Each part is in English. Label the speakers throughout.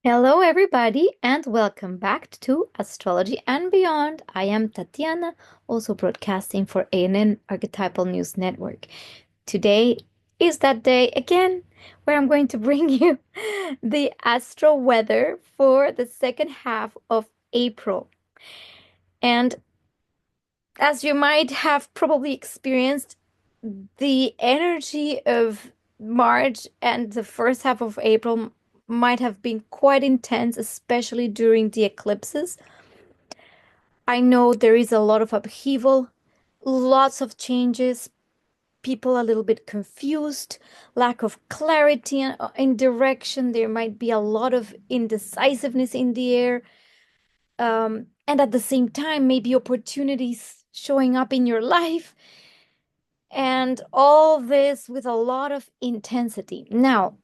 Speaker 1: Hello, everybody, and welcome back to Astrology and Beyond. I am Tatiana, also broadcasting for ANN Archetypal News Network. Today is that day again where I'm going to bring you the astro weather for the second half of April. And as you might have probably experienced, the energy of March and the first half of April might have been quite intense, especially during the eclipses. I know there is a lot of upheaval, lots of changes, people a little bit confused, lack of clarity in direction. There might be a lot of indecisiveness in the air. And at the same time, maybe opportunities showing up in your life. And all this with a lot of intensity. Now,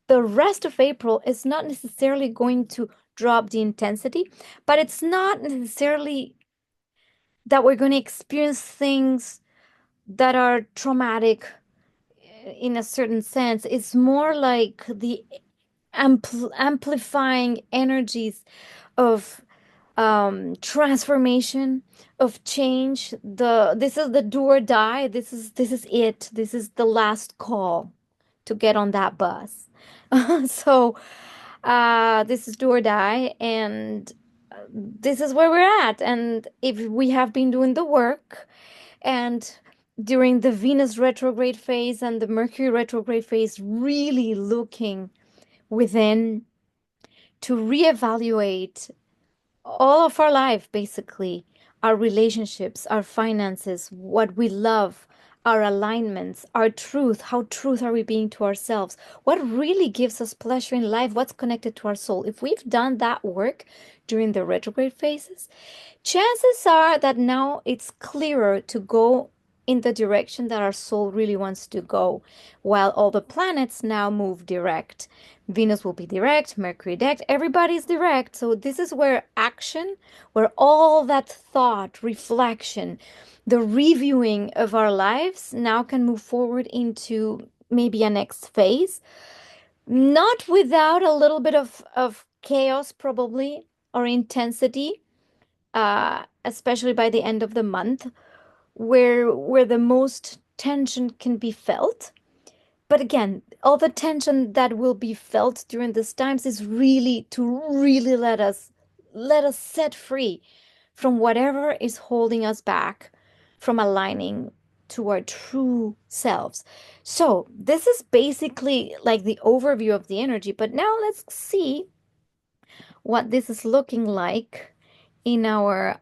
Speaker 1: the rest of April is not necessarily going to drop the intensity, but it's not necessarily that we're going to experience things that are traumatic in a certain sense. It's more like the amplifying energies of transformation, of change. This is the do or die. This is it. This is the last call to get on that bus. So this is do or die, and this is where we're at. And if we have been doing the work, and during the Venus retrograde phase and the Mercury retrograde phase, really looking within to reevaluate all of our life, basically, our relationships, our finances, what we love, our alignments, our truth, how truth are we being to ourselves, what really gives us pleasure in life, what's connected to our soul. If we've done that work during the retrograde phases, chances are that now it's clearer to go in the direction that our soul really wants to go, while all the planets now move direct. Venus will be direct, Mercury direct, everybody's direct. So this is where action, where all that thought, reflection, the reviewing of our lives now can move forward into maybe a next phase, not without a little bit of chaos, probably, or intensity, especially by the end of the month, where the most tension can be felt. But again, all the tension that will be felt during these times is really to really let us set free from whatever is holding us back from aligning to our true selves. So this is basically like the overview of the energy, but now let's see what this is looking like in our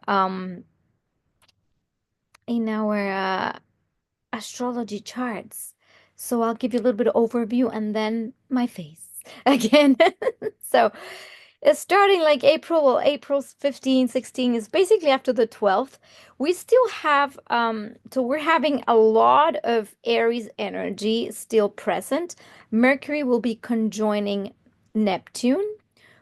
Speaker 1: astrology charts. So I'll give you a little bit of overview and then my face again. So it's starting like April, well, April 15, 16 is basically after the 12th. We still have, so we're having a lot of Aries energy still present. Mercury will be conjoining Neptune.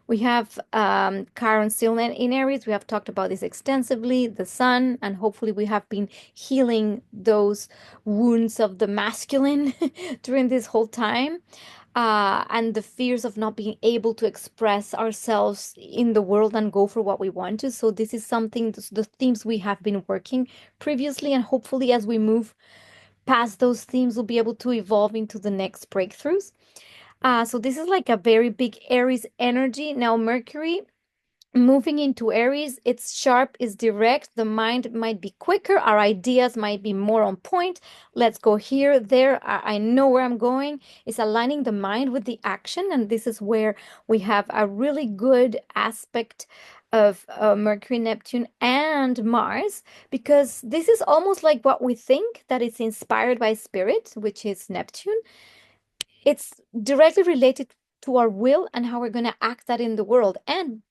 Speaker 1: We have Chiron still in Aries. We have talked about this extensively, the sun, and hopefully we have been healing those wounds of the masculine during this whole time. And the fears of not being able to express ourselves in the world and go for what we want to. So this is something, the themes we have been working previously, and hopefully as we move past those themes, we'll be able to evolve into the next breakthroughs. So this is like a very big Aries energy. Now, Mercury moving into Aries, it's sharp, it's direct. The mind might be quicker. Our ideas might be more on point. Let's go here, there. I know where I'm going. It's aligning the mind with the action. And this is where we have a really good aspect of Mercury, Neptune, and Mars, because this is almost like what we think that it's inspired by spirit, which is Neptune. It's directly related to our will and how we're going to act that in the world. And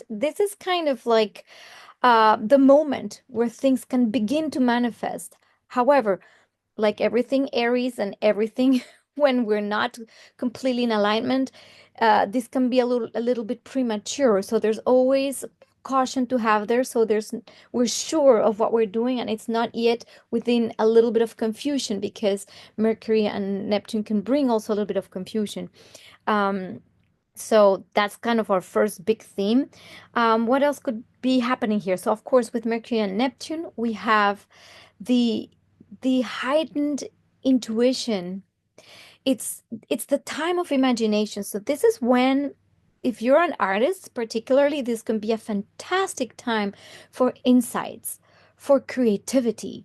Speaker 1: this is kind of like the moment where things can begin to manifest. However, like everything Aries and everything when we're not completely in alignment, this can be a little bit premature. So there's always caution to have there. So we're sure of what we're doing, and it's not yet within a little bit of confusion, because Mercury and Neptune can bring also a little bit of confusion. Um, So that's kind of our first big theme. What else could be happening here? So of course, with Mercury and Neptune, we have the the heightened intuition. It's the time of imagination. So this is when, if you're an artist, particularly, this can be a fantastic time for insights, for creativity,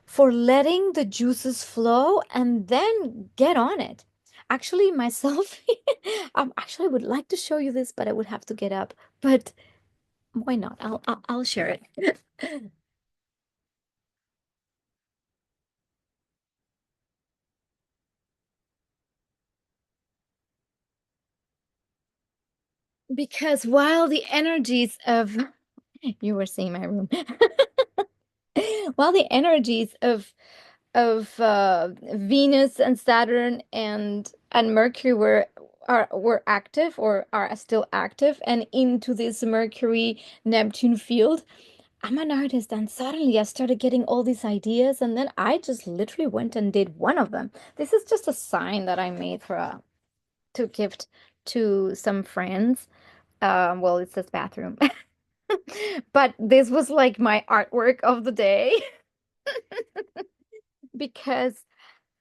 Speaker 1: for letting the juices flow and then get on it. Actually, myself, actually, I would like to show you this, but I would have to get up. But why not? I'll share it. Because while the energies of you were seeing my room, while the energies of Venus and Saturn and Mercury were active or are still active and into this Mercury Neptune field. I'm an artist and suddenly I started getting all these ideas and then I just literally went and did one of them. This is just a sign that I made for a to gift to some friends. Well, it says bathroom. But this was like my artwork of the day because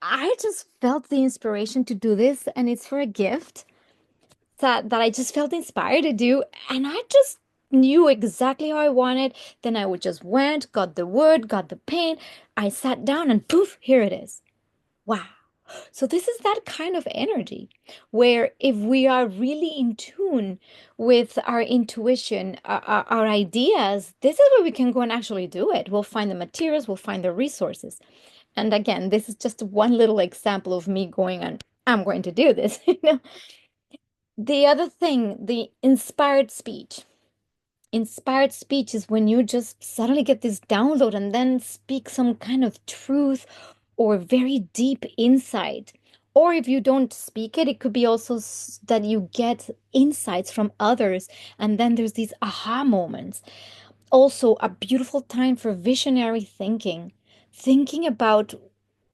Speaker 1: I just felt the inspiration to do this, and it's for a gift that I just felt inspired to do, and I just knew exactly how I wanted. Then I would just went, got the wood, got the paint, I sat down, and poof, here it is. Wow. So this is that kind of energy where if we are really in tune with our intuition, our ideas, this is where we can go and actually do it. We'll find the materials, we'll find the resources. And again, this is just one little example of me going on, I'm going to do this. You know? The other thing, the inspired speech. Inspired speech is when you just suddenly get this download and then speak some kind of truth or very deep insight. Or if you don't speak it, it could be also that you get insights from others. And then there's these aha moments. Also, a beautiful time for visionary thinking, thinking about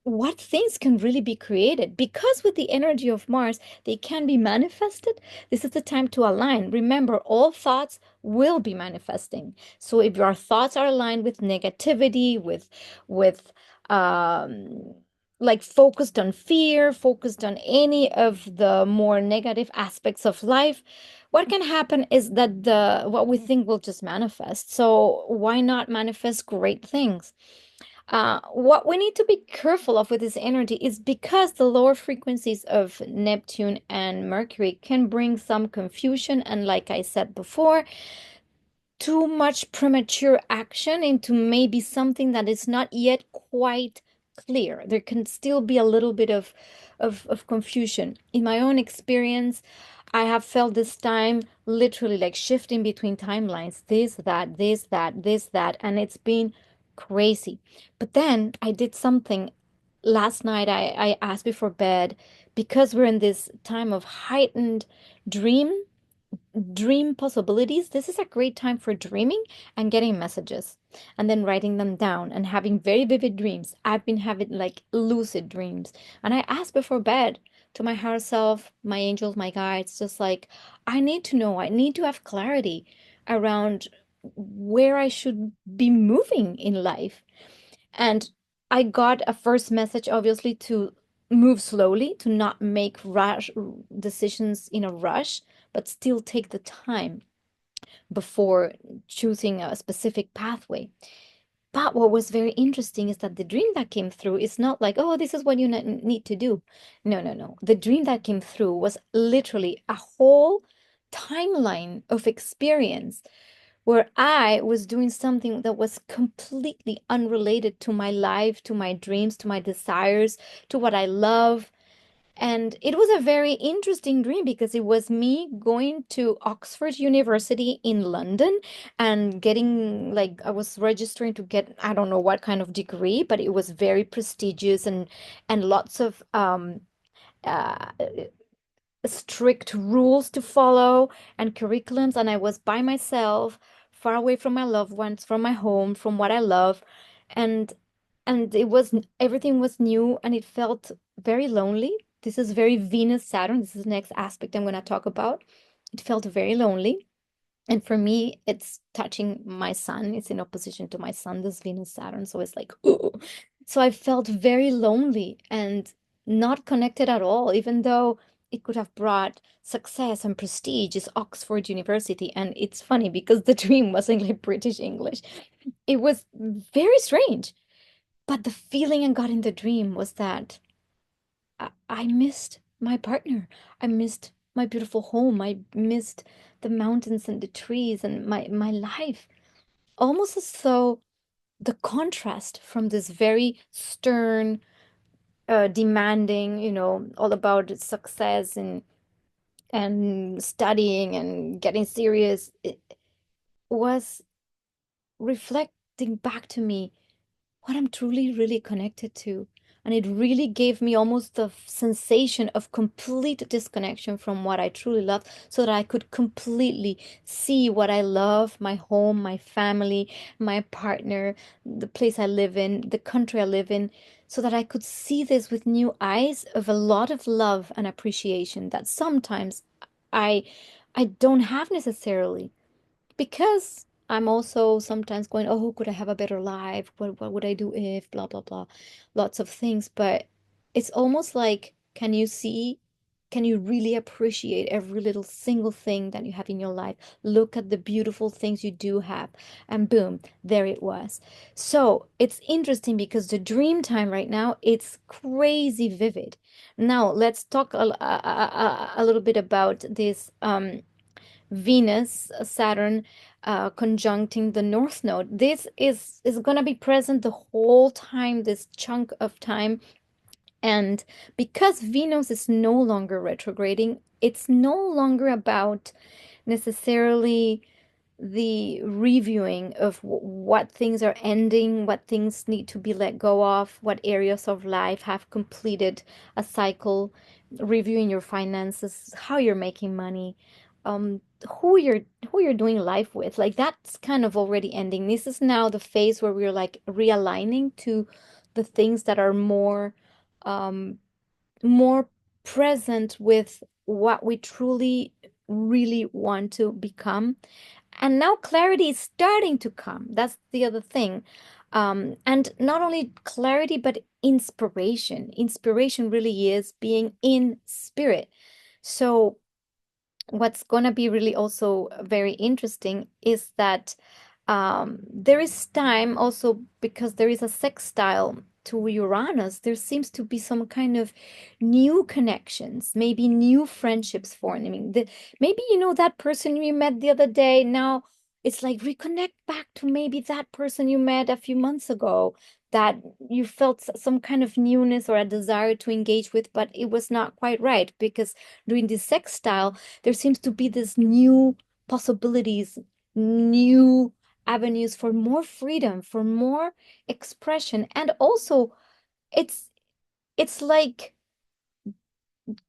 Speaker 1: what things can really be created. Because with the energy of Mars, they can be manifested. This is the time to align. Remember, all thoughts will be manifesting. So if your thoughts are aligned with negativity, with um like focused on fear, focused on any of the more negative aspects of life, what can happen is that the what we think will just manifest. So why not manifest great things? What we need to be careful of with this energy is because the lower frequencies of Neptune and Mercury can bring some confusion. And like I said before, too much premature action into maybe something that is not yet quite clear. There can still be a little bit of confusion. In my own experience, I have felt this time literally like shifting between timelines, this, that, and it's been crazy. But then I did something last night. I asked before bed because we're in this time of heightened dream possibilities. This is a great time for dreaming and getting messages and then writing them down and having very vivid dreams. I've been having like lucid dreams. And I ask before bed to my higher self, my angels, my guides, just like, I need to know, I need to have clarity around where I should be moving in life. And I got a first message, obviously, to move slowly, to not make rash decisions in a rush, but still take the time before choosing a specific pathway. But what was very interesting is that the dream that came through is not like, oh, this is what you need to do. No, no, no. The dream that came through was literally a whole timeline of experience where I was doing something that was completely unrelated to my life, to my dreams, to my desires, to what I love. And it was a very interesting dream because it was me going to Oxford University in London and getting, like, I was registering to get, I don't know what kind of degree, but it was very prestigious and lots of uh strict rules to follow and curriculums, and I was by myself, far away from my loved ones, from my home, from what I love, and it was everything was new and it felt very lonely. this is very Venus Saturn. This is the next aspect I'm going to talk about. It felt very lonely. And for me, it's touching my sun. It's in opposition to my sun, this Venus Saturn. So it's like, ooh. So I felt very lonely and not connected at all, even though it could have brought success and prestige. It's Oxford University. And it's funny because the dream wasn't like British English. It was very strange. But the feeling I got in the dream was that I missed my partner. I missed my beautiful home. I missed the mountains and the trees and my life. Almost as though the contrast from this very stern, demanding, all about success and studying and getting serious, it was reflecting back to me what I'm truly, really connected to. And it really gave me almost the sensation of complete disconnection from what I truly love, so that I could completely see what I love, my home, my family, my partner, the place I live in, the country I live in, so that I could see this with new eyes of a lot of love and appreciation that sometimes I I don't have necessarily, because I'm also sometimes going, oh, could I have a better life? What would I do if blah blah blah, lots of things. But it's almost like, can you really appreciate every little single thing that you have in your life? Look at the beautiful things you do have, and boom, there it was. So it's interesting because the dream time right now, it's crazy vivid. Now let's talk a little bit about this Venus, Saturn, conjuncting the North Node. This is going to be present the whole time, this chunk of time. And because Venus is no longer retrograding, it's no longer about necessarily the reviewing of what things are ending, what things need to be let go of, what areas of life have completed a cycle, reviewing your finances, how you're making money, um, who you're doing life with. Like that's kind of already ending. This is now the phase where we're like realigning to the things that are um, more present with what we truly really want to become. And now clarity is starting to come. That's the other thing. And not only clarity, but inspiration. Inspiration really is being in spirit. So, what's going to be really also very interesting is that there is time also, because there is a sextile to Uranus. There seems to be some kind of new connections, maybe new friendships forming. Maybe that person you met the other day. Now it's like reconnect back to maybe that person you met a few months ago, that you felt some kind of newness or a desire to engage with, but it was not quite right, because during this sextile, there seems to be this new possibilities, new avenues for more freedom, for more expression. And also it's it's like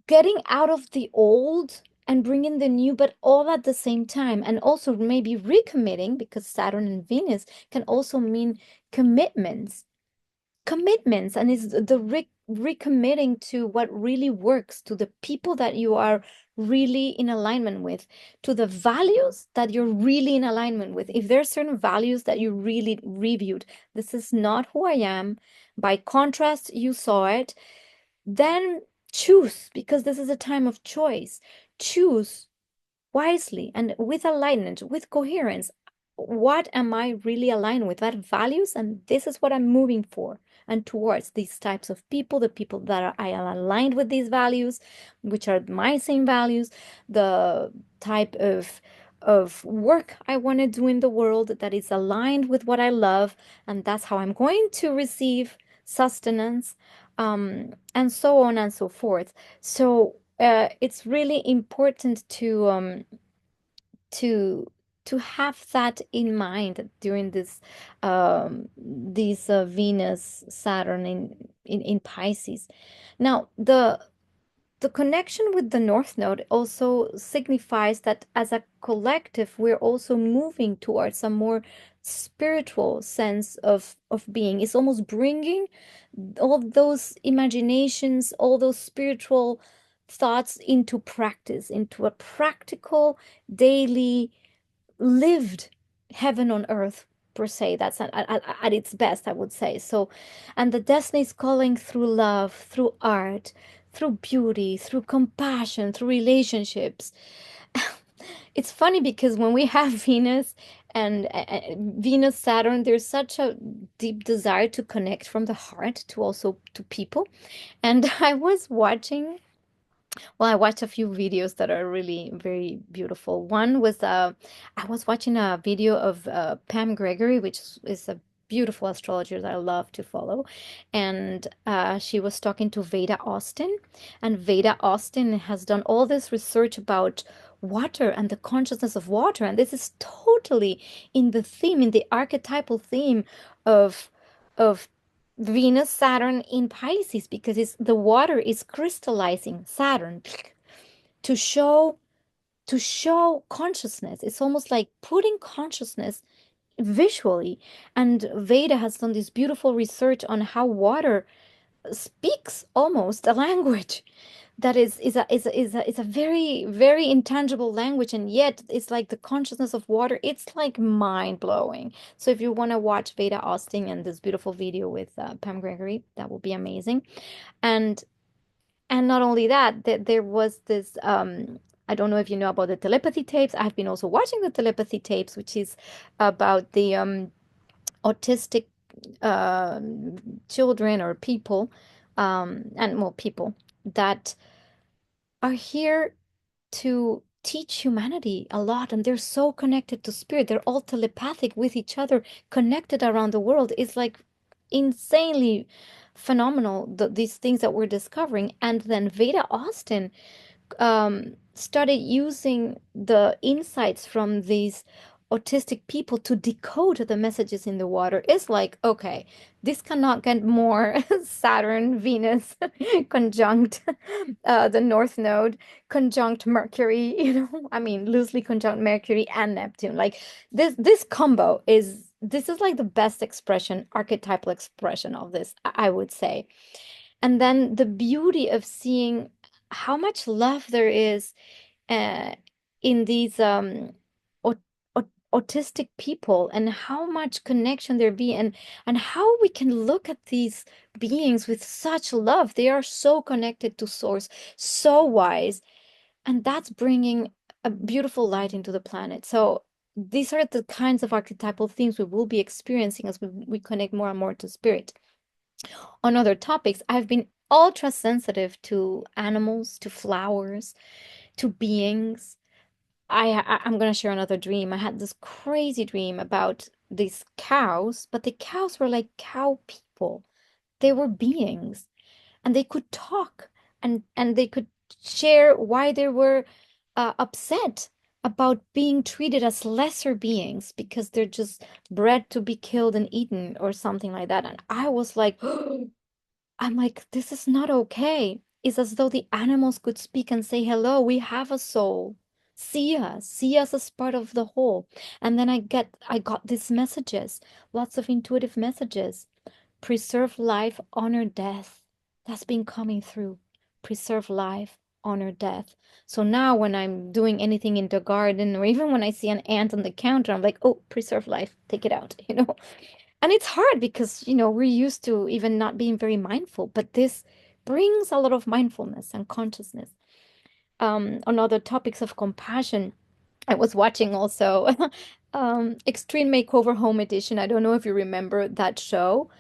Speaker 1: getting out of the old and bringing the new, but all at the same time. And also maybe recommitting, because Saturn and Venus can also mean commitments. Commitments, and it's the recommitting to what really works, to the people that you are really in alignment with, to the values that you're really in alignment with. If there are certain values that you really reviewed, this is not who I am, by contrast you saw it, then choose, because this is a time of choice. Choose wisely and with alignment, with coherence. What am I really aligned with? That values, and this is what I'm moving for and towards, these types of people, the people that I am aligned with these values, which are my same values, the type of work I want to do in the world that is aligned with what I love, and that's how I'm going to receive sustenance, and so on and so forth. So it's really important to to have that in mind during these Venus Saturn in Pisces. Now the connection with the North Node also signifies that as a collective we're also moving towards a more spiritual sense of being. It's almost bringing all those imaginations, all those spiritual thoughts into practice, into a practical, daily, lived heaven on earth, per se. That's at its best, I would say. So, and the destiny is calling through love, through art, through beauty, through compassion, through relationships. It's funny because when we have Venus and Venus, Saturn, there's such a deep desire to connect from the heart to also to people. And I was watching, well, I watched a few videos that are really very beautiful. One was I was watching a video of Pam Gregory, which is a beautiful astrologer that I love to follow, and she was talking to Veda Austin, and Veda Austin has done all this research about water and the consciousness of water, and this is totally in the theme, in the archetypal theme of of Venus, Saturn in Pisces, because the water is crystallizing Saturn to show to show consciousness. It's almost like putting consciousness visually. And Veda has done this beautiful research on how water speaks almost a language that is a very very intangible language, and yet it's like the consciousness of water. It's like mind blowing. So if you want to watch Veda Austin and this beautiful video with Pam Gregory, that will be amazing. And not only that, there was this I don't know if you know about the telepathy tapes. I've been also watching the telepathy tapes, which is about the autistic uh, children or people, and well, people that are here to teach humanity a lot, and they're so connected to spirit. They're all telepathic with each other, connected around the world. It's like insanely phenomenal, these things that we're discovering. And then Veda Austin started using the insights from these autistic people to decode the messages in the water. It's like, okay, this cannot get more Saturn, Venus conjunct the North Node, conjunct Mercury, I mean, loosely conjunct Mercury and Neptune. Like this combo this is like the best expression, archetypal expression of this, I would say. And then the beauty of seeing how much love there is uh, in these aut autistic people, and how much connection there be, and how we can look at these beings with such love. They are so connected to source, so wise, and that's bringing a beautiful light into the planet. So these are the kinds of archetypal themes we will be experiencing as we connect more and more to spirit. On other topics, I've been ultra sensitive to animals, to flowers, to beings. I'm gonna share another dream. I had this crazy dream about these cows, but the cows were like cow people. They were beings, and they could talk, and they could share why they were upset about being treated as lesser beings because they're just bred to be killed and eaten or something like that. And I was like, I'm like, this is not okay. It's as though the animals could speak and say, hello, we have a soul. See us as part of the whole. And then I got these messages, lots of intuitive messages. Preserve life, honor death. That's been coming through. Preserve life, honor death. So now when I'm doing anything in the garden, or even when I see an ant on the counter, I'm like, oh, preserve life, take it out, And it's hard because, we're used to even not being very mindful, but this brings a lot of mindfulness and consciousness. On other topics of compassion, I was watching also Extreme Makeover Home Edition. I don't know if you remember that show,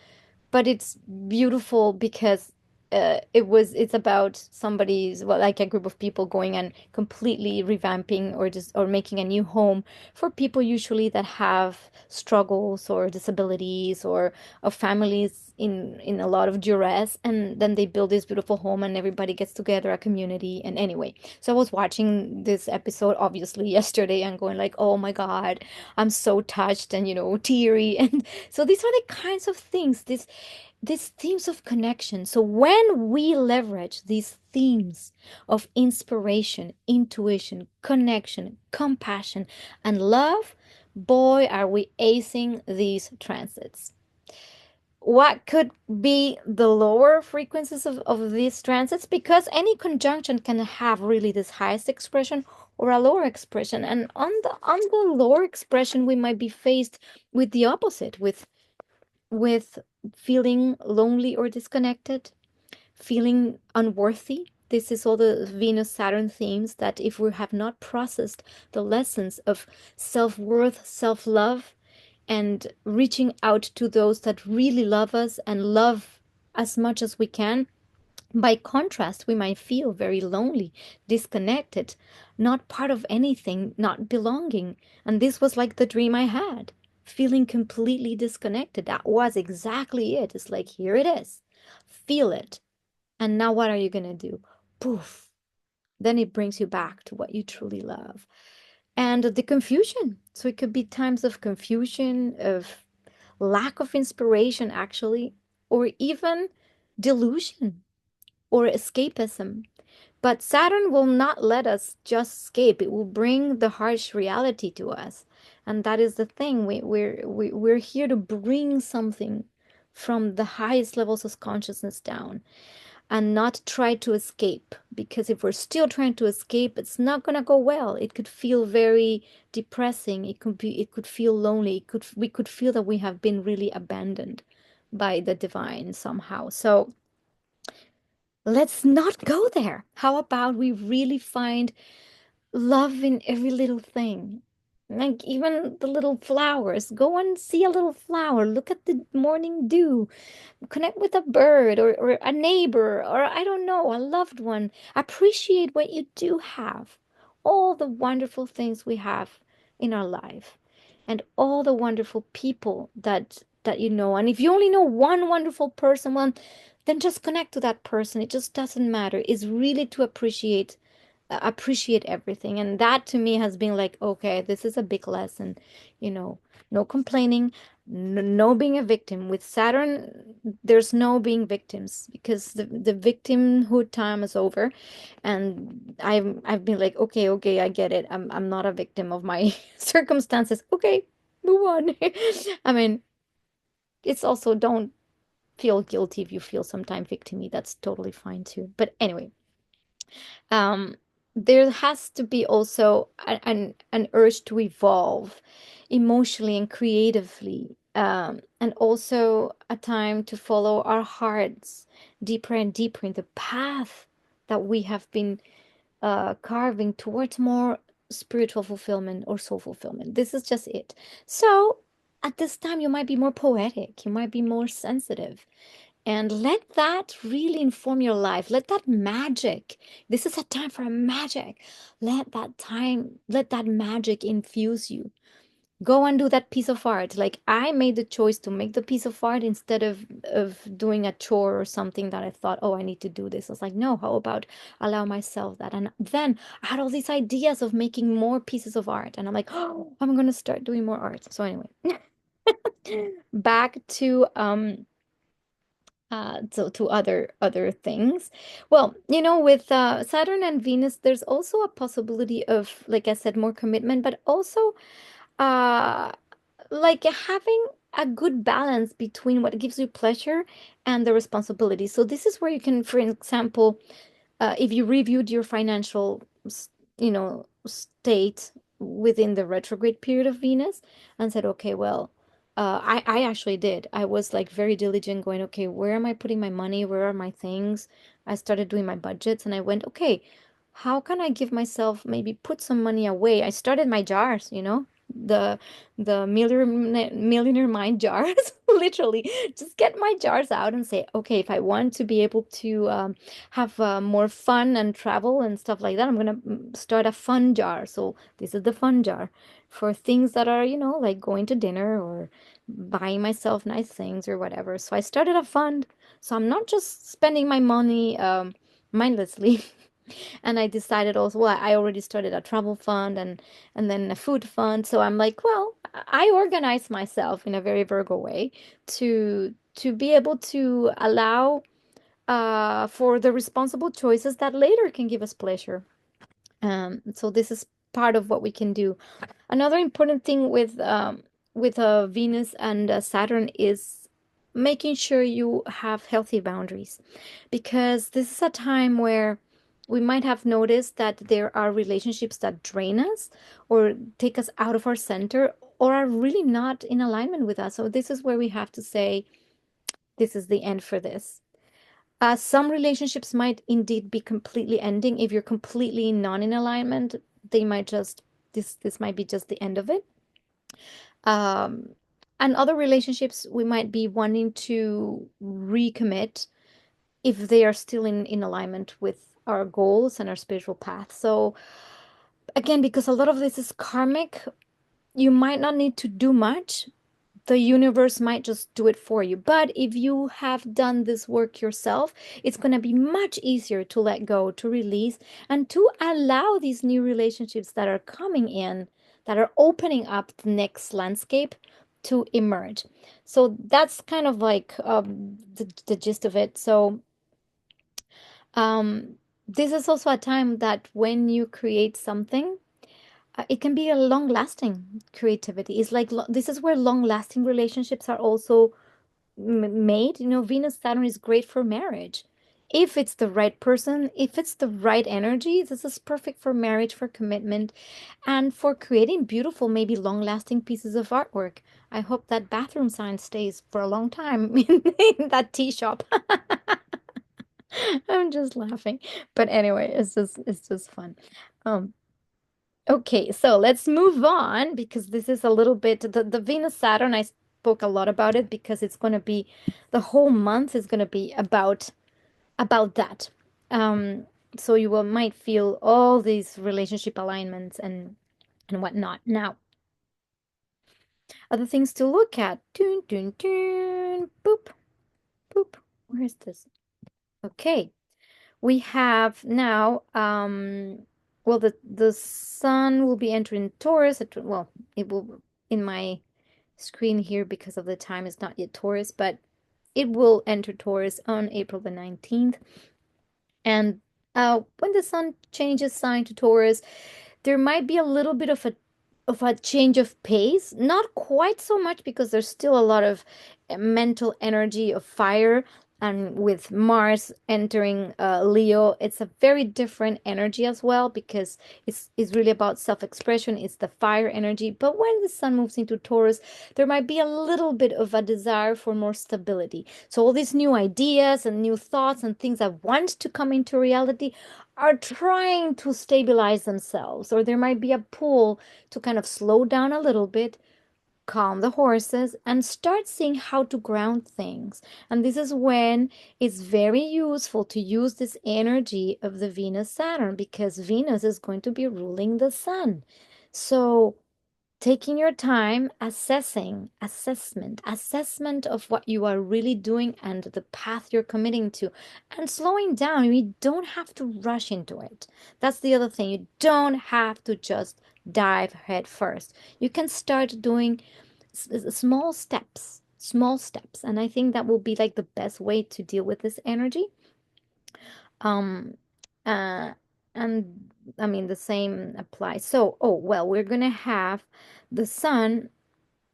Speaker 1: but it's beautiful because it's about somebody's, well, like a group of people going and completely revamping or making a new home for people usually that have struggles or disabilities or of families in a lot of duress, and then they build this beautiful home and everybody gets together, a community. And anyway, so I was watching this episode obviously yesterday and going like, oh my God, I'm so touched and teary. And so these are the kinds of things, these themes of connection. So when we leverage these themes of inspiration, intuition, connection, compassion, and love, Boy, are we acing these transits. What could be the lower frequencies of these transits? Because any conjunction can have really this highest expression or a lower expression. And on the lower expression, we might be faced with the opposite, with feeling lonely or disconnected, feeling unworthy. This is all the Venus Saturn themes that if we have not processed the lessons of self-worth, self-love, and reaching out to those that really love us and love as much as we can. By contrast, we might feel very lonely, disconnected, not part of anything, not belonging. And this was like the dream I had, feeling completely disconnected. That was exactly it. It's like, here it is. Feel it. And now what are you going to do? Poof. Then it brings you back to what you truly love. And the confusion. So it could be times of confusion, of lack of inspiration, actually, or even delusion or escapism. But Saturn will not let us just escape. It will bring the harsh reality to us. And that is the thing. We're here to bring something from the highest levels of consciousness down and not try to escape. Because if we're still trying to escape, it's not gonna go well. It could feel very depressing. It could feel lonely. We could feel that we have been really abandoned by the divine somehow. So let's not go there. How about we really find love in every little thing? Like even the little flowers. Go and see a little flower. Look at the morning dew, connect with a bird or a neighbor or I don't know, a loved one. Appreciate what you do have, all the wonderful things we have in our life, and all the wonderful people that you know. And if you only know one wonderful person, well, then just connect to that person. It just doesn't matter. It's really to appreciate everything. And that to me has been like, okay, this is a big lesson, you know, no complaining, no being a victim. With Saturn, there's no being victims because the victimhood time is over. And I've been like, okay, I get it. I'm not a victim of my circumstances. Okay, move on. I mean, it's also don't feel guilty if you feel sometimes victimy. That's totally fine too. But anyway, um, there has to be also an urge to evolve emotionally and creatively, and also a time to follow our hearts deeper and deeper in the path that we have been carving towards more spiritual fulfillment or soul fulfillment. This is just it. So at this time, you might be more poetic, you might be more sensitive, and let that really inform your life. Let that magic, this is a time for a magic. Let that magic infuse you. Go and do that piece of art. Like I made the choice to make the piece of art instead of doing a chore or something that I thought, oh, I need to do this. I was like, no, how about allow myself that? And then I had all these ideas of making more pieces of art. And I'm like, oh, I'm gonna start doing more art. So anyway, back to other things. Well, with Saturn and Venus, there's also a possibility of, like I said, more commitment, but also uh like having a good balance between what gives you pleasure and the responsibility. So this is where you can, for example, if you reviewed your financial, state within the retrograde period of Venus and said, okay, well, I actually did. I was like very diligent going, okay, where am I putting my money? Where are my things? I started doing my budgets and I went, okay, how can I give myself maybe put some money away? I started my jars, the the millionaire mind jars, literally. Just get my jars out and say, okay, if I want to be able to have more fun and travel and stuff like that, I'm gonna start a fun jar. So this is the fun jar for things that are, like going to dinner or buying myself nice things or whatever. So I started a fund. So I'm not just spending my money mindlessly. And I decided also, well, I already started a travel fund and then a food fund. So I'm like, well, I organize myself in a very Virgo way to be able to allow for the responsible choices that later can give us pleasure. So this is part of what we can do. Another important thing with Venus and Saturn is making sure you have healthy boundaries, because this is a time where we might have noticed that there are relationships that drain us or take us out of our center or are really not in alignment with us. So this is where we have to say, this is the end for this. Some relationships might indeed be completely ending. If you're completely non in alignment, they might just, this might be just the end of it. Um, and other relationships we might be wanting to recommit if they are still in alignment with our goals and our spiritual path. So again, because a lot of this is karmic, you might not need to do much. The universe might just do it for you. But if you have done this work yourself, it's going to be much easier to let go, to release, and to allow these new relationships that are coming in, that are opening up the next landscape to emerge. So that's kind of like the gist of it. So um, this is also a time that when you create something, it can be a long-lasting creativity. It's like this is where long-lasting relationships are also made. You know, Venus Saturn is great for marriage. If it's the right person, if it's the right energy, this is perfect for marriage, for commitment, and for creating beautiful, maybe long-lasting pieces of artwork. I hope that bathroom sign stays for a long time in that tea shop. I'm just laughing. But anyway, it's just fun. Um, Okay, so let's move on because this is a little bit the Venus Saturn. I spoke a lot about it because it's going to be the whole month is going to be about that. Um, so you will might feel all these relationship alignments and whatnot. Now, other things to look at. Dun, dun, dun, boop, boop. Where is this? Okay. We have now, well, the sun will be entering Taurus. Well, it will in my screen here because of the time is not yet Taurus, but it will enter Taurus on April the 19th. And when the sun changes sign to Taurus, there might be a little bit of a change of pace, not quite so much because there's still a lot of mental energy of fire. And with Mars entering Leo, it's a very different energy as well because it's really about self-expression. It's the fire energy. But when the sun moves into Taurus, there might be a little bit of a desire for more stability. So all these new ideas and new thoughts and things that want to come into reality are trying to stabilize themselves, or there might be a pull to kind of slow down a little bit, calm the horses, and start seeing how to ground things. And this is when it's very useful to use this energy of the Venus Saturn because Venus is going to be ruling the sun. So taking your time assessment of what you are really doing and the path you're committing to, and slowing down. You don't have to rush into it. That's the other thing. You don't have to just dive head first. You can start doing small steps, and I think that will be like the best way to deal with this energy. um uh and I mean the same applies. So, oh well, we're gonna have the sun.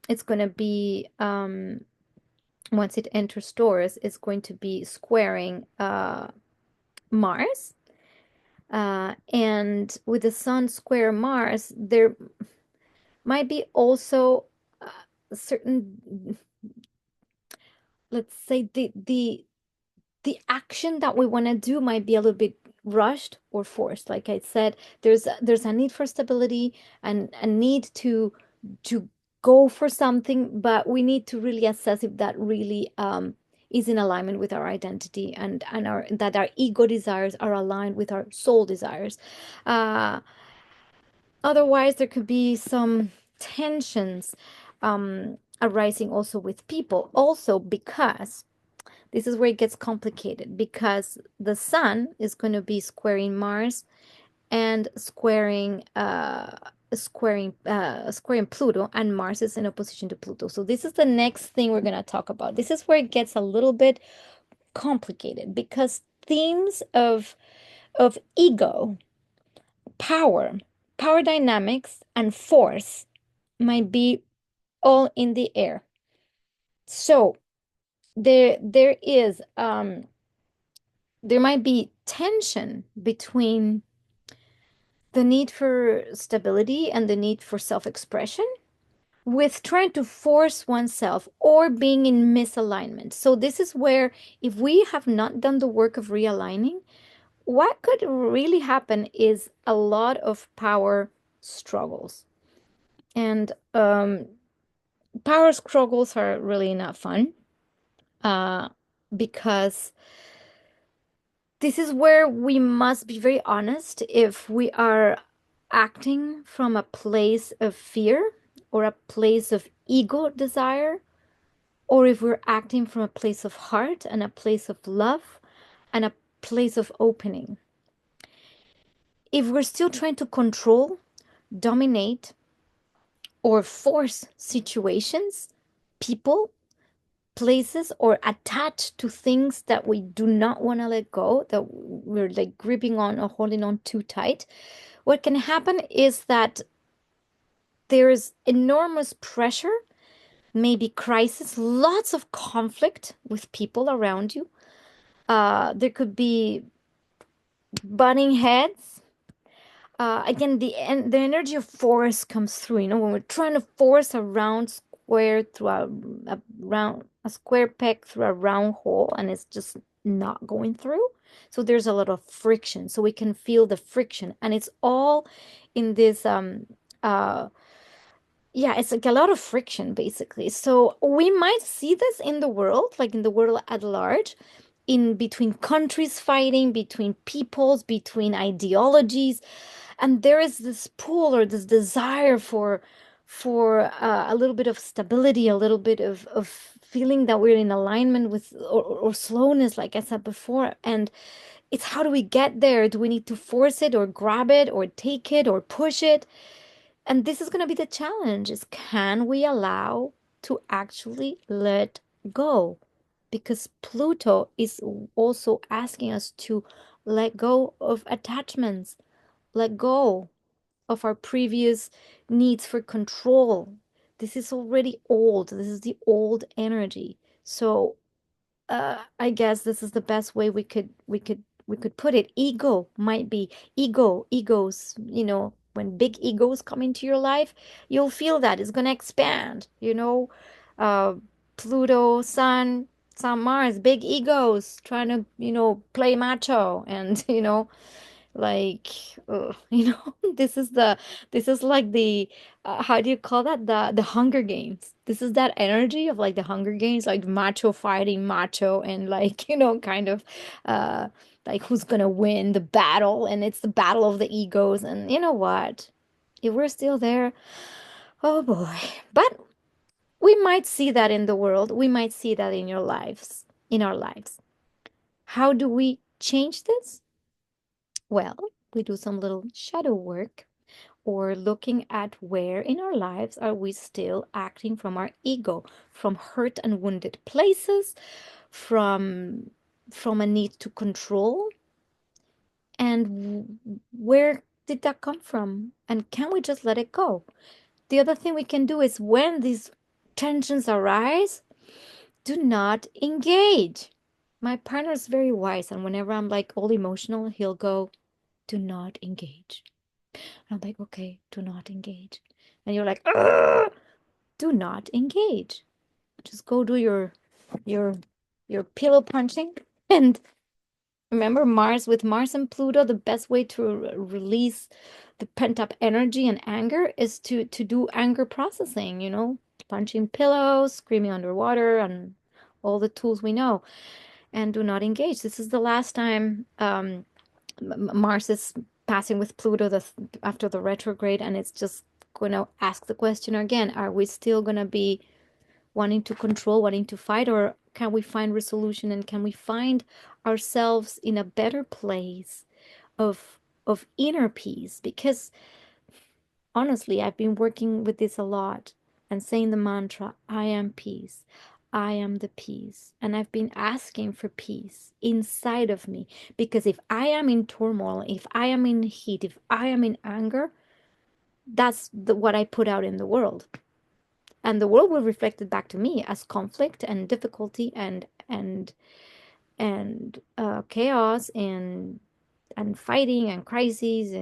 Speaker 1: It's going to be once it enters Taurus, it's going to be squaring Mars. And with the sun square Mars, there might be also certain, let's say the action that we want to do might be a little bit rushed or forced. Like I said, there's a need for stability and a need to go for something, but we need to really assess if that really is in alignment with our identity and our that our ego desires are aligned with our soul desires. Uh, Otherwise, there could be some tensions arising also with people, also because this is where it gets complicated because the sun is going to be squaring Mars and squaring Pluto, and Mars is in opposition to Pluto. So this is the next thing we're going to talk about. This is where it gets a little bit complicated because themes of ego, power, power dynamics and force might be all in the air. So there might be tension between the need for stability and the need for self-expression with trying to force oneself or being in misalignment. So this is where if we have not done the work of realigning, what could really happen is a lot of power struggles. And power struggles are really not fun uh, because this is where we must be very honest if we are acting from a place of fear or a place of ego desire, or if we're acting from a place of heart and a place of love and a place of opening. If we're still trying to control, dominate, or force situations, people, places, or attach to things that we do not want to let go, that we're like gripping on or holding on too tight, what can happen is that there's enormous pressure, maybe crisis, lots of conflict with people around you. There could be butting heads. Again, the energy of force comes through. You know, when we're trying to force a round square through a round a square peg through a round hole, and it's just not going through. So there's a lot of friction. So we can feel the friction, and it's all in this uh yeah, it's like a lot of friction basically. So we might see this in the world, like in the world at large, in between countries fighting, between peoples, between ideologies, and there is this pull or this desire for a little bit of stability, a little bit of feeling that we're in alignment with or slowness, like I said before. And it's how do we get there? Do we need to force it or grab it or take it or push it? And this is going to be the challenge is can we allow to actually let go? Because Pluto is also asking us to let go of attachments, let go of our previous needs for control. This is already old. This is the old energy. So I guess this is the best way we could put it. Ego might be egos, when big egos come into your life, you'll feel that it's gonna expand. Uh, Pluto, Sun, Mars, big egos trying to, play macho and, like this is like the how do you call that, the Hunger Games. This is that energy of like the Hunger Games, like macho fighting macho, and like kind of uh like who's gonna win the battle, and it's the battle of the egos. And you know what, if we're still there, oh boy. But we might see that in the world, we might see that in your lives, in our lives. How do we change this? Well, we do some little shadow work, or looking at where in our lives are we still acting from our ego, from hurt and wounded places, from a need to control, and where did that come from? And can we just let it go? The other thing we can do is when these tensions arise, do not engage. My partner is very wise, and whenever I'm like all emotional, he'll go, do not engage. I'm like, okay, do not engage. And you're like, "Ugh!" Do not engage. Just go do your your pillow punching. And remember, Mars, with Mars and Pluto, the best way to release the pent-up energy and anger is to do anger processing, punching pillows, screaming underwater, and all the tools we know. And do not engage. This is the last time Mars is passing with Pluto after the retrograde, and it's just going to ask the question again, are we still going to be wanting to control, wanting to fight, or can we find resolution, and can we find ourselves in a better place of inner peace? Because honestly, I've been working with this a lot and saying the mantra, I am peace. I am the peace. And I've been asking for peace inside of me, because if I am in turmoil, if I am in heat, if I am in anger, that's what I put out in the world. And the world will reflect it back to me as conflict and difficulty and chaos and fighting and crises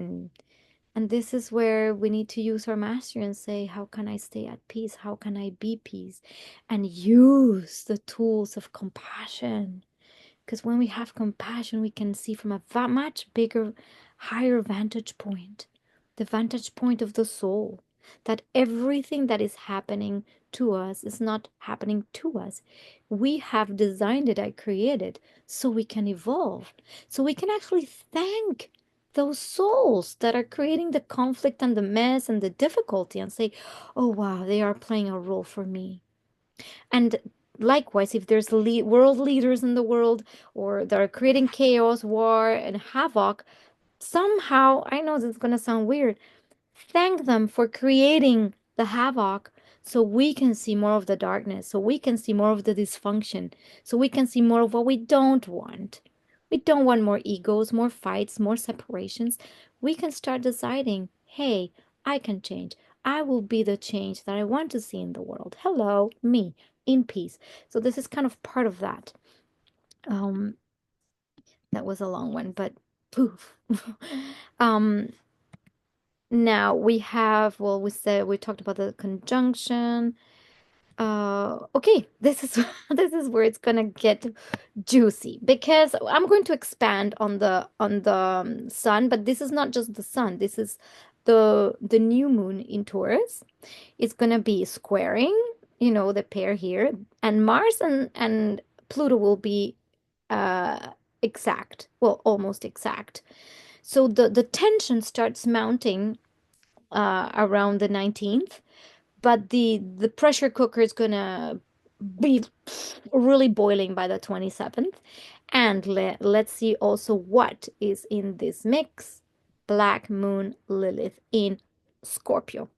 Speaker 1: and this is where we need to use our mastery and say, how can I stay at peace? How can I be peace? And use the tools of compassion. Because when we have compassion, we can see from a much bigger, higher vantage point, the vantage point of the soul, that everything that is happening to us is not happening to us. We have designed it and created so we can evolve, so we can actually thank those souls that are creating the conflict and the mess and the difficulty and say, oh, wow, they are playing a role for me. And likewise, if there's world leaders in the world or that are creating chaos, war, and havoc, somehow, I know this is going to sound weird, thank them for creating the havoc so we can see more of the darkness, so we can see more of the dysfunction, so we can see more of what we don't want. We don't want more egos, more fights, more separations. We can start deciding, hey, I can change. I will be the change that I want to see in the world. Hello, me, in peace. So this is kind of part of that. Um, that was a long one, but poof. um, Now we have, well, we talked about the conjunction. Okay, this is this is where it's gonna get juicy because I'm going to expand on the sun, but this is not just the sun. This is the new moon in Taurus. It's gonna be squaring, the pair here, and Mars and Pluto will be exact, well, almost exact. So the tension starts mounting around the 19th, but the pressure cooker is gonna be really boiling by the 27th. And let's see also what is in this mix. Black Moon Lilith in Scorpio,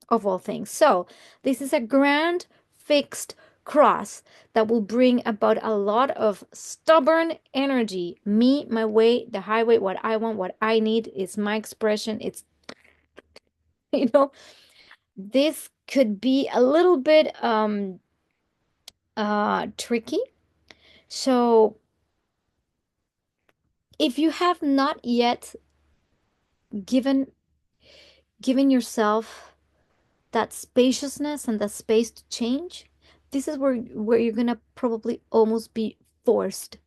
Speaker 1: of all things. So this is a grand fixed cross that will bring about a lot of stubborn energy. Me, my way, the highway, what I want, what I need is my expression. It's, you know, this could be a little bit tricky. So if you have not yet given given yourself that spaciousness and that space to change, this is where you're gonna probably almost be forced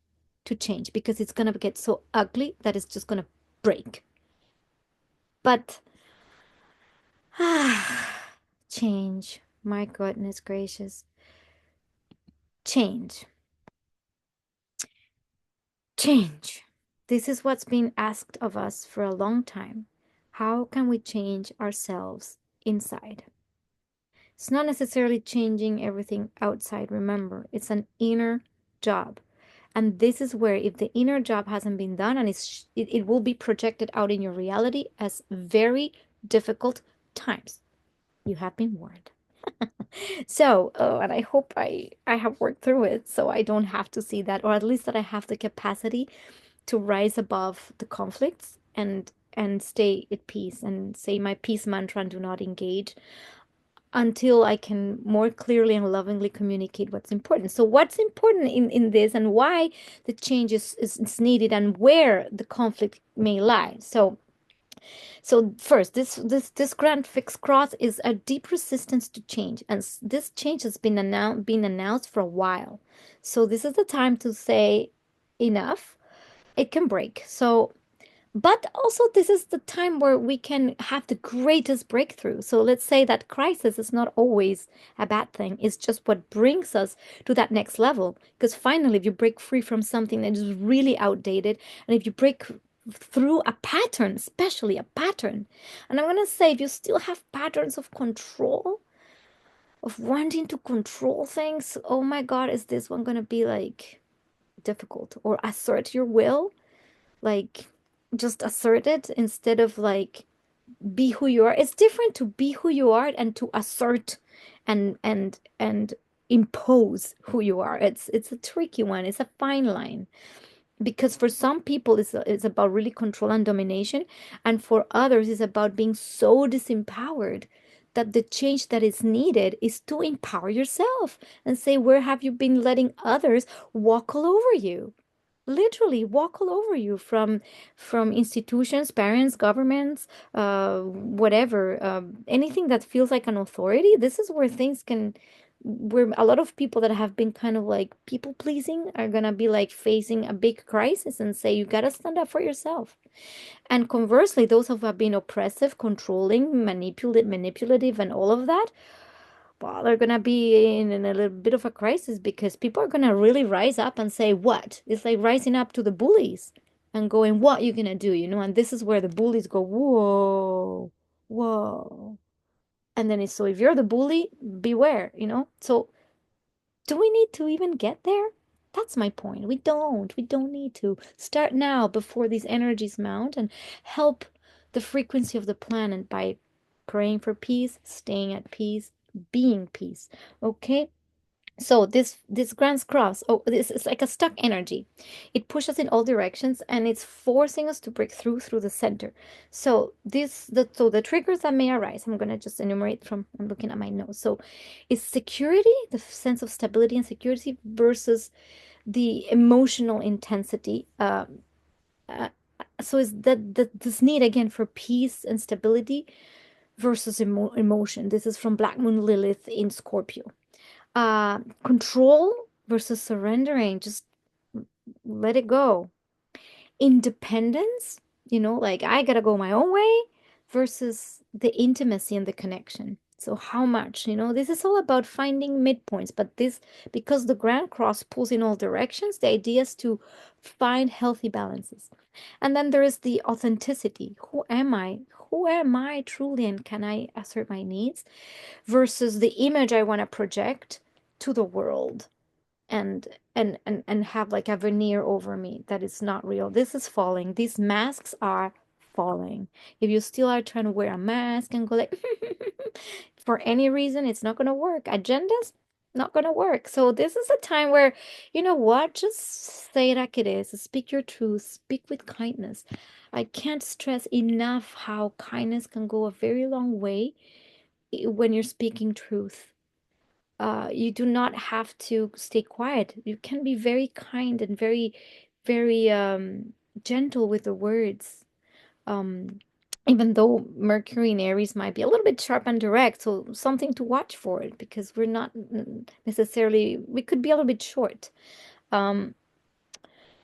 Speaker 1: to change because it's gonna get so ugly that it's just gonna break. But change, my goodness gracious, change. Change. This is what's been asked of us for a long time. How can we change ourselves inside? It's not necessarily changing everything outside, remember, it's an inner job. And this is where, if the inner job hasn't been done, and it will be projected out in your reality as very difficult times. You have been warned. So, and I hope I have worked through it so I don't have to see that, or at least that I have the capacity to rise above the conflicts and stay at peace and say my peace mantra and do not engage until I can more clearly and lovingly communicate what's important. So what's important in this and why the change is needed and where the conflict may lie. So first, this grand fixed cross is a deep resistance to change, and this change has been announced for a while. So this is the time to say enough. It can break. So, but also this is the time where we can have the greatest breakthrough. So let's say that crisis is not always a bad thing. It's just what brings us to that next level. Because finally, if you break free from something that is really outdated, and if you break through a pattern, especially a pattern, and I'm gonna say if you still have patterns of control, of wanting to control things, oh my God, is this one gonna be like difficult? Or assert your will? Like just assert it instead of like be who you are. It's different to be who you are and to assert and impose who you are. It's a tricky one. It's a fine line. Because for some people it's about really control and domination, and for others it's about being so disempowered that the change that is needed is to empower yourself and say, where have you been letting others walk all over you? Literally walk all over you, from institutions, parents, governments, whatever, anything that feels like an authority. This is where things can, where a lot of people that have been kind of like people pleasing are gonna be like facing a big crisis and say, you gotta stand up for yourself. And conversely, those who have been oppressive, controlling, manipulative, and all of that, well, they're gonna be in a little bit of a crisis, because people are gonna really rise up and say, what? It's like rising up to the bullies and going, what you gonna do, you know? And this is where the bullies go, whoa, whoa. And then it's, so if you're the bully, beware, you know? So do we need to even get there? That's my point. We don't need to. Start now before these energies mount, and help the frequency of the planet by praying for peace, staying at peace, being peace. Okay? So this Grand Cross, oh, this is like a stuck energy. It pushes in all directions, and it's forcing us to break through the center. So the triggers that may arise, I'm gonna just enumerate from, I'm looking at my notes. So it's security, the sense of stability and security, versus the emotional intensity. Uh, so is that this need again for peace and stability versus emotion. This is from Black Moon Lilith in Scorpio. Control versus surrendering, just let it go. Independence, like I gotta go my own way, versus the intimacy and the connection. So how much, this is all about finding midpoints, but this, because the Grand Cross pulls in all directions, the idea is to find healthy balances. And then there is the authenticity. Who am I? Who am I truly, and can I assert my needs? Versus the image I want to project to the world, and have like a veneer over me that is not real. This is falling. These masks are falling. If you still are trying to wear a mask and go like for any reason, it's not going to work. Agendas, not going to work. So this is a time where, you know what, just say it like it is. Speak your truth, speak with kindness. I can't stress enough how kindness can go a very long way when you're speaking truth. You do not have to stay quiet. You can be very kind and very, very gentle with the words. Um, Even though Mercury in Aries might be a little bit sharp and direct, so something to watch for it, because we're not necessarily, we could be a little bit short. Um,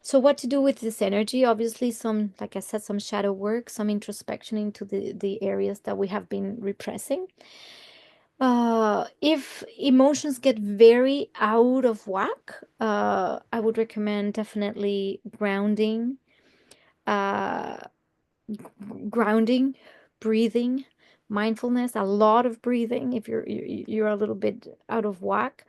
Speaker 1: so what to do with this energy? Obviously, some, like I said, some shadow work, some introspection into the areas that we have been repressing. If emotions get very out of whack, I would recommend definitely uh, grounding, breathing, mindfulness, a lot of breathing if you're a little bit out of whack.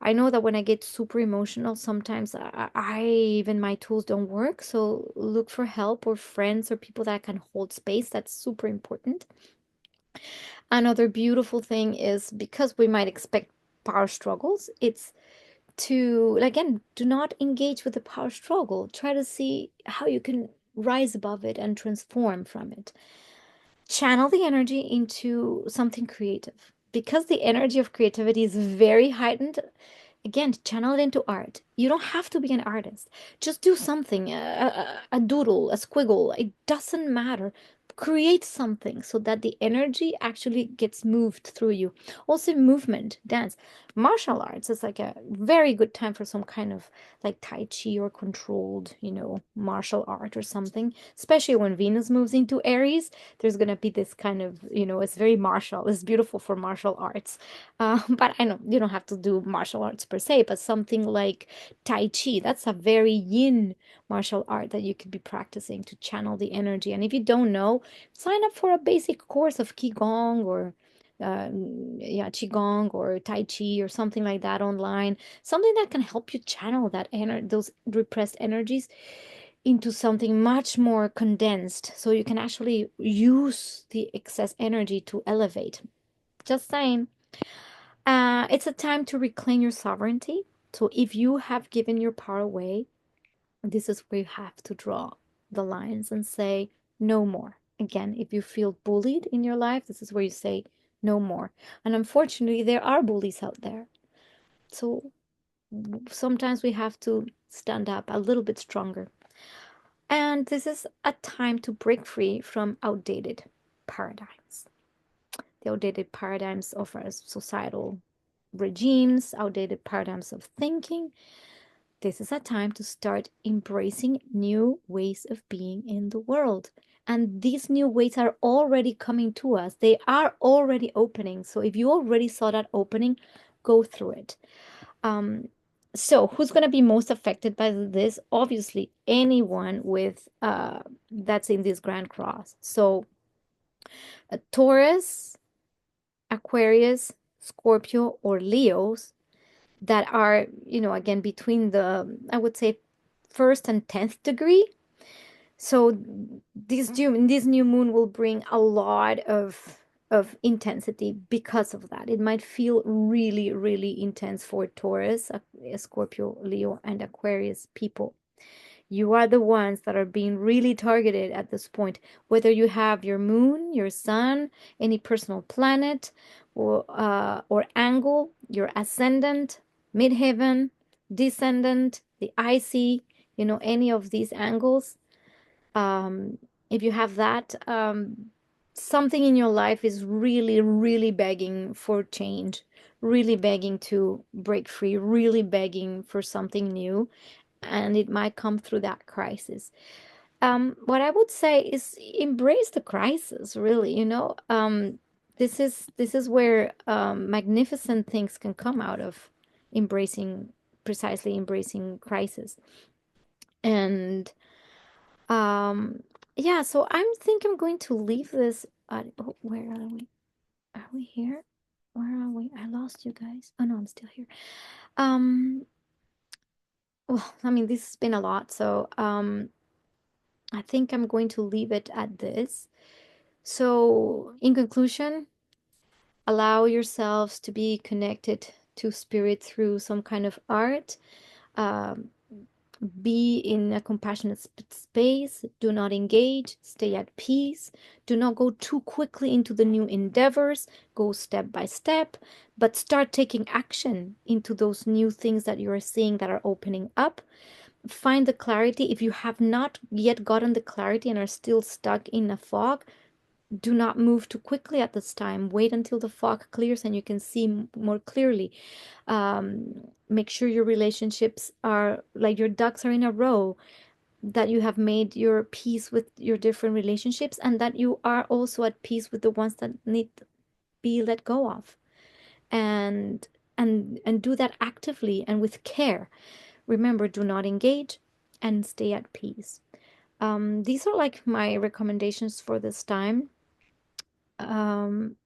Speaker 1: I know that when I get super emotional, sometimes I even my tools don't work. So look for help or friends or people that can hold space. That's super important. Another beautiful thing is, because we might expect power struggles, it's to, again, do not engage with the power struggle. Try to see how you can rise above it and transform from it. Channel the energy into something creative. Because the energy of creativity is very heightened, again, channel it into art. You don't have to be an artist. Just do something, a doodle, a squiggle. It doesn't matter. Create something so that the energy actually gets moved through you. Also, movement, dance, martial arts is like a very good time for some kind of like Tai Chi or controlled, martial art or something. Especially when Venus moves into Aries, there's gonna be this kind of, it's very martial. It's beautiful for martial arts. But I know you don't have to do martial arts per se, but something like Tai Chi, that's a very yin martial art that you could be practicing to channel the energy. And if you don't know, sign up for a basic course of Qigong or yeah, Qigong or Tai Chi or something like that online. Something that can help you channel those repressed energies into something much more condensed, so you can actually use the excess energy to elevate. Just saying. It's a time to reclaim your sovereignty. So if you have given your power away, This is where you have to draw the lines and say no more. Again, if you feel bullied in your life, this is where you say no more. And unfortunately, there are bullies out there. So sometimes we have to stand up a little bit stronger. And this is a time to break free from outdated paradigms. The outdated paradigms of our societal regimes, outdated paradigms of thinking. This is a time to start embracing new ways of being in the world. And these new ways are already coming to us. They are already opening. So if you already saw that opening, go through it. So who's going to be most affected by this? Obviously, anyone with that's in this Grand Cross. So Taurus, Aquarius, Scorpio, or Leos that are, again, between the, I would say, first and 10th degree. So this new moon will bring a lot of intensity because of that. It might feel really, really intense for Taurus, Scorpio, Leo, and Aquarius people. You are the ones that are being really targeted at this point, whether you have your moon, your sun, any personal planet, or angle, your ascendant, midheaven, descendant, the IC, any of these angles. If you have that, something in your life is really, really begging for change, really begging to break free, really begging for something new, and it might come through that crisis. What I would say is embrace the crisis, really, this is where magnificent things can come out of embracing, precisely embracing crisis. And yeah, so I'm going to leave this oh, where are we? Are we here? Where are we? I lost you guys. Oh no, I'm still here. Um, well, I mean, this has been a lot, so I think I'm going to leave it at this. So, in conclusion, allow yourselves to be connected to spirit through some kind of art. Um, be in a compassionate space. Do not engage. Stay at peace. Do not go too quickly into the new endeavors. Go step by step, but start taking action into those new things that you are seeing that are opening up. Find the clarity. If you have not yet gotten the clarity and are still stuck in a fog, do not move too quickly at this time. Wait until the fog clears and you can see more clearly. Make sure your relationships are like your ducks are in a row, that you have made your peace with your different relationships, and that you are also at peace with the ones that need to be let go of. And and do that actively and with care. Remember, do not engage and stay at peace. These are like my recommendations for this time. Um,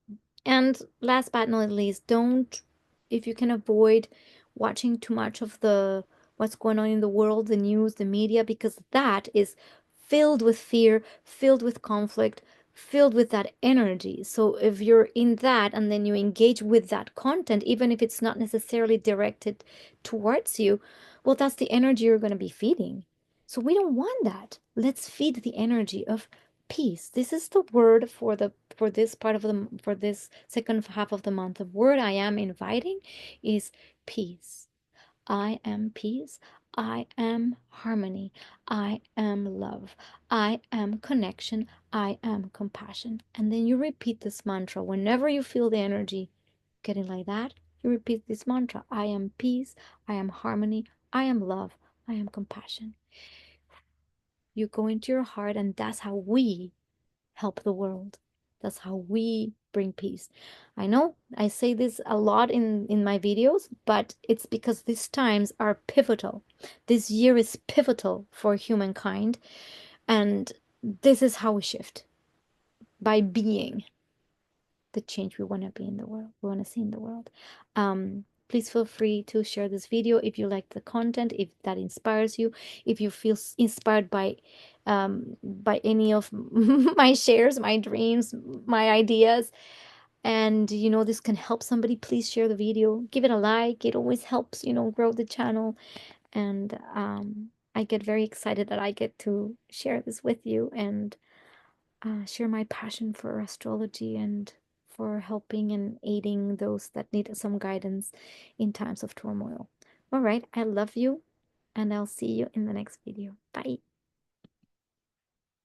Speaker 1: and last but not least, don't, if you can avoid watching too much of the what's going on in the world, the news, the media, because that is filled with fear, filled with conflict, filled with that energy. So if you're in that and then you engage with that content, even if it's not necessarily directed towards you, well, that's the energy you're going to be feeding. So we don't want that. Let's feed the energy of peace. This is the word for this part of the for this second half of the month. The word I am inviting is peace. I am peace. I am harmony. I am love. I am connection. I am compassion. And then you repeat this mantra whenever you feel the energy getting like that. You repeat this mantra. I am peace. I am harmony. I am love. I am compassion. You go into your heart, and that's how we help the world. That's how we bring peace. I know I say this a lot in my videos, but it's because these times are pivotal. This year is pivotal for humankind, and this is how we shift by being the change we want to be in the world, we want to see in the world. Please feel free to share this video if you like the content, if that inspires you, if you feel inspired by any of my shares, my dreams, my ideas, and this can help somebody. Please share the video, give it a like. It always helps, grow the channel. And I get very excited that I get to share this with you and share my passion for astrology and for helping and aiding those that need some guidance in times of turmoil. All right, I love you, and I'll see you in the next video. Bye.